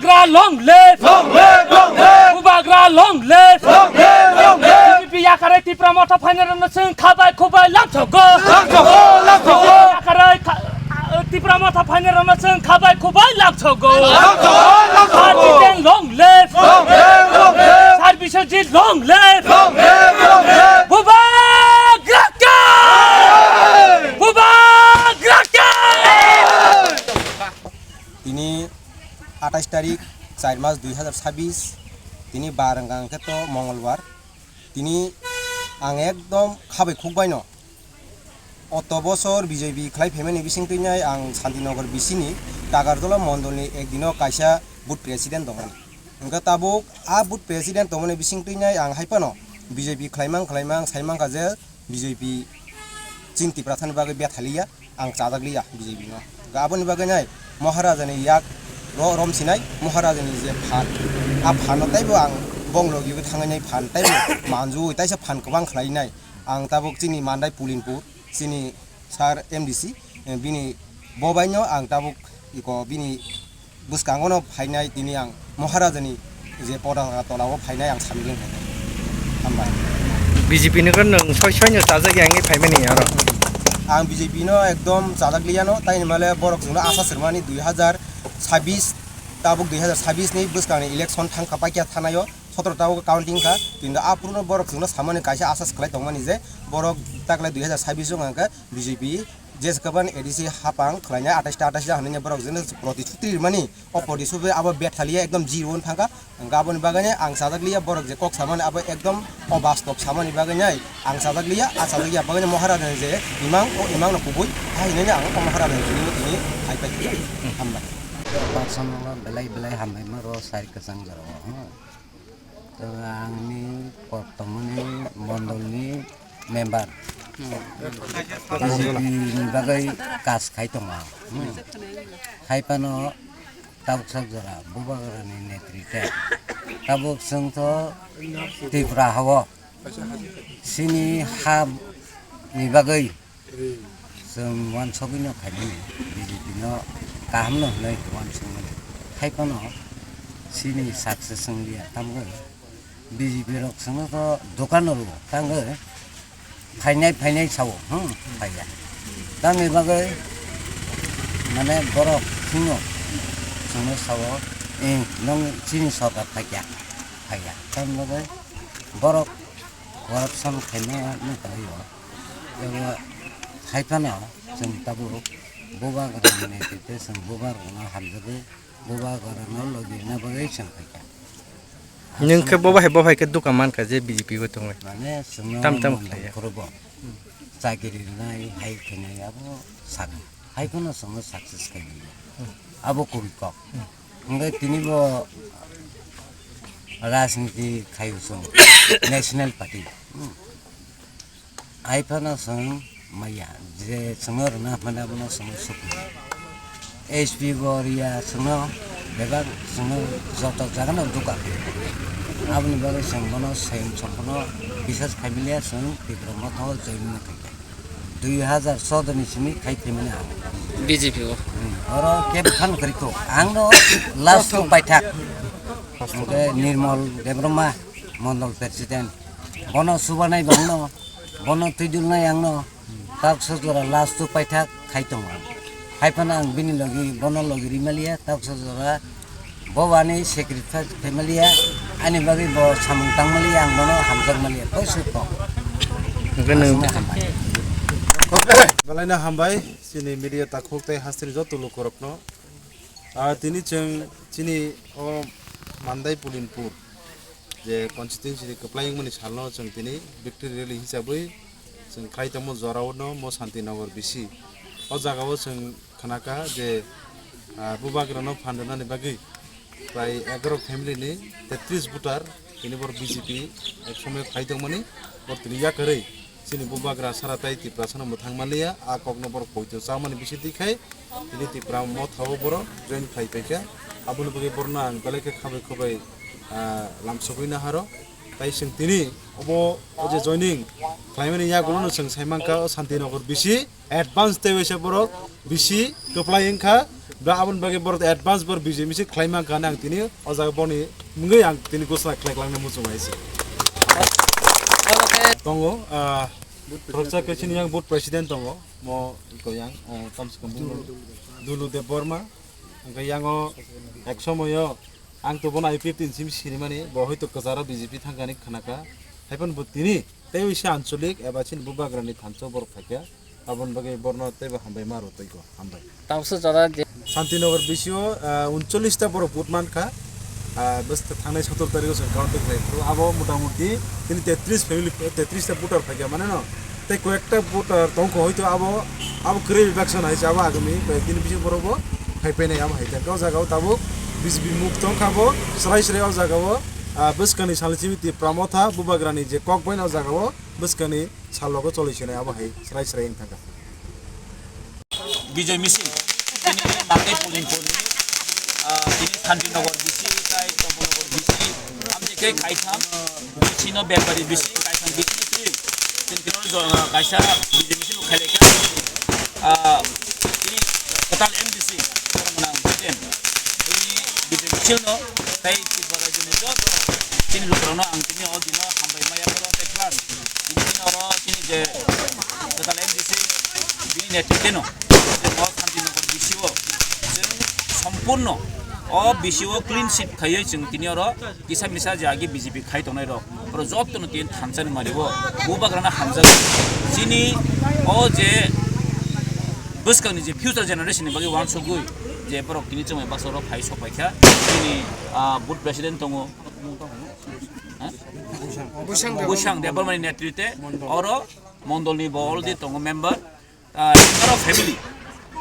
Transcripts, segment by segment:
Bubagra long live! Long live! Long live! Bubagra long live! Long live! Long live! BJP yakare tipra mota final na sing khabai khobai lamchogo! Lamchogo! Lamchogo! Yakare tipra mota final na sing khabai khobai lamchogo! Lamchogo! Lamchogo! Long live! Long live! Long live! Sarbisojit long live! Long live! Long live! Bubagra! Bubagra! তিনি 28 তারিখ 4 মাস 2026 তিনি বারাঙ্গাং ক্ষেত্র মঙ্গলবার তিনি আং একদম খাবে খুববাই ন অত বছর বিজেপি খাই ফেমেনি বিসিং তৈনাই আং শান্তিনগর বিসিনি টাকারতলা মন্ডলনি একদিনও কাইসা বুথ প্রেসিডেন্ট দমন ওনকা তাবুক আ বুথ প্রেসিডেন্ট দমনে বিসিং তৈনাই আং হাইপানো বিজেপি খাইমাং সাইমাং কাজে বিজেপি চিন্তি প্রার্থনার বাগে বেথালিয়া আং চাদাগলিয়া বিজেপি ন গাবনি বাগে নাই মহারাজানি ইয়াক রমসিনাই মহারাজানি যে ফান আ ফানতাইবো আং বংলগিबो थांनाय फान ताइबो मानजु ताइसा फान गोबां खालायनाय आं ताबुक चिनि मान्दाय पुलिनपुर चिनि सार एमडीसी बिनि बबाइनो आं ताबुक इको बिनि बुसकांगनो फायनाय दिनि आं महाराजानि जे पदांगा तलाव फायनाय आं सामलिं हामबाय BJP नगर नों सयनो ताजाय आंनि फायमानि आरो आं BJP नो एकदम जादागलियानो ताइनि माले बरकजोंनो आसा शर्मानि 2026 ताबुक 2026 नि बुसकांनि इलेक्शन थांखा पाइया थानायो 17 ताव काउंटिंग का किन्तु आपुरनो बरकजोंनो सामानि कायसा आसास खालाय दंमानि जे बरक ताकले 2026 जों आंका BJP जेसकबान एडीसी हापां खलायनाय 28 जाहननि बरकजोंनो प्रतिश्रुति मानि अपोजिसुबे अब बेथालिया एकदम जीवन थांका गाबोन बागाने आं सादागलिया बरक जे कक सामानि अब एकदम अबास्तब सामानि बागाने आं सादागलिया आसादागलिया बागाने महाराजा जे इमां न कुबुय हायनाय आं महाराजा नि हायपाय हामबाय पार्सनल बेलाय हामबाय मारो सारि कसं जरो तो आंनि बर्तमाननि मण्डलनि मेम्बार बिजेपिनि बागै कास खाय दङ खायफानो ताबुक जरा बुबागरानि नेतृत्व ताबुक जोंथ' दैफ्रा हाव सिनि हानि बागै जों वान सबिनो खायनो बिजेपिनो गाहामनो होनाय वान सबिनो खायफानो सिनि साक्सेस संलिया तामगो BJP rok sanga to dokan ro tangge फायनाय सावो फाया तांनि बागै माने बरक सिङो संनो सावो नों चिनि सरकार फाया तांनि बागै बरक करपसन खायनाया नंखायो जोङो खायफानो जों ताबु बुबा गरानि नेतृत्व जों बुबा गरानो हामजोबो बुबा गरानो लगिना बागै जों फाया नोंखौ बबाहाय दुकान मानखा जे BJP बो दङ माने ताम खरबो जागिरिनाय हाय खनायाबो सानो हायखौनो संनो साक्सेस खायनो आबो कबिक ओंगे तिनिबो राजनीति खायसं नेशनल पार्टी आइफाना सं माया जे संनो रना मानाबो संनो सुख HP गोरिया संनो बेबा संनो जत जागोन दुकान आबनि बागै संबनो सेम संबनो बिसेस फैमिलिया सं तिब्रमा थाव जयनो थाखाय 2014 नि सिमि खाय फैमिलि आ BJP को और केब खान करितो आंनो लास्ट पाइथाक ओके निर्मल देब्रमा मण्डल प्रेसिडेन्ट बनो सुबानाय बनो बनो तुइदुलनाय आंनो ताकसो जरा लास्ट पाइथाक खायतो खायफाना आं बिनि लगी बनो लगी रिमालिया ताकसो जरा बवानी सेक्रेटारि फेमिलिया आनि बागै ब सामं तांमालिया आं बनो हामजोग मालिया पैसो Balai hambai sini media takuk teh hasil jatuh lukorokno. Tini cini mandai Pulinpur. Je konstitusi di keplayang meni salno ceng tini victory rally hisabai ceng kai tamo zorawno mo Santinagar bisi. O jagawo ceng kanaka je bubagrano pandana ni bagi. Prai 11 family ni 33 butar ini bor BJP ekসময় kai tamo ni bor tini ya kare. Sini bubagra saratai ti prasana muthang malia a kokno bor koito samani bisi dikhai ini ti pram mo thawo bor join khai peka abunu bagi borna ang baleke khabai lamsokuina haro তাই जों তিনি অজে joining ক্লাইমেনি ইয়াগুলো जों সাইমানকা Shantinagar BC advance দেবেছে বড় BC কপ্লাই Inca বা আবন বাগে বড় advance বড় busy মিসি ক্লাইমানকা নাং তিনি অজা বনি মুঙ্গৈ আং তিনি গোসলা ক্লাইক্লাংনে মুজুমাইছে দङ প্রজা কেছিনি yang board president dङ mo ko yang kamskam dulu de borma angka yang ek somoyo ang to bona ip tin sim sirimani bo hoyto kazara bjp thangani khanaka haipon butini tei ise ancholik eba chin bubagrani thancho bor thakya abon bage borno teiba hambai maro toiko hambai তামসো যারা যে শান্তিনগর বিসিও 39টা বড় বুটমানকা বস্ত থানায় 17 তারিখ count করে তো আবো মোটামুটি তিনি 33 ফ্যামিলি 33টা বুটার থাকে মানে না তাই কয়েকটা বুটার তংক হয়তো আবো ক্রে বিভাগশন হয়েছে আবো আগামী কয়েকদিন বেশি বড়বো হাইপাইনাই আবো হাইতা গাও জায়গাও তাবো বিজবি মুখ তং খাবো সরাই সরাই জায়গাও বসকানি সালচিমিতি প্রামথা বুবাগ্রানি যে কক বইনাও জায়গাও বসকানি সালগো চলিছে আবো হাই সরাই সরাই থাকা বিজয় মিছিল তিনি মাকে পুলিং করি তিনি শান্তিনগর বিসি তাই নবনগর বিসি আমজেকে কাইথাম বিছিনো বেপারি বিসি কাইথাম বিছিনো তিনি কাইসা বিজয় মিছিল খেলেকে তিনি total MDC menang presiden ini bikin kecil no tapi pada jenis itu ini lu karena angkini odino sampai maya berontek kelas ini orang ini je total MDC ini netrite no mau Shantinagar বিসিও সম্পূর্ণ বিসিও clean sheet খাইয়ে जों তিনি আর কিসা Misa জাগি BJP খাই দনাই র আর যতন তিন থানসানি মারিব বুবাগ্রানা হামজা যিনি যে বসকানি যে ফিউচার জেনারেশন বাকি ওয়ান সগুই যে পরক তিনি চমাই বাসর ফাই সপাইখা তিনি বুট প্রেসিডেন্ট দङ বুসাং দেবরমানি নেতৃত্বে আর মন্ডলনি বলদি দङ মেম্বার আর ফ্যামিলি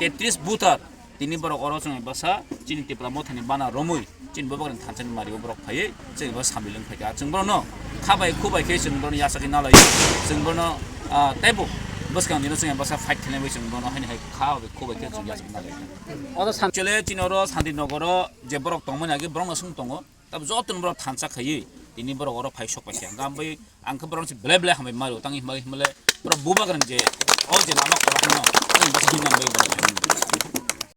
33 বুথার তিনি বড় অরচং বাসা চিনি টিপ্রা মথানি বানা রমুই চিন ববগন থানছেন মারি বরক ফাইয়ে যেবা সামিলং ফাইকা जों बरनो खाबाय खुबाय खे जों बरनो यासाखि नालाय जों बरनो ताइबो बसकां दिनो जों बासा फाइट खेलनाय जों बरनो हानि हाय खाबाय खुबाय खे जों यासाखि नालाय অত चले चिनरो शान्तिनगर जे बरक दंमोन आगे ब्रह्म सुं दङ तब जतन बरक थानसा खायै तिनी बरक अर फाइ सपाय खे गामबै आंखो बरन ब्ले ब्ले हामै मारो तांनि मारै हमले बरक बुबागन जे जे नामा खरखनो जों बस हिनांबै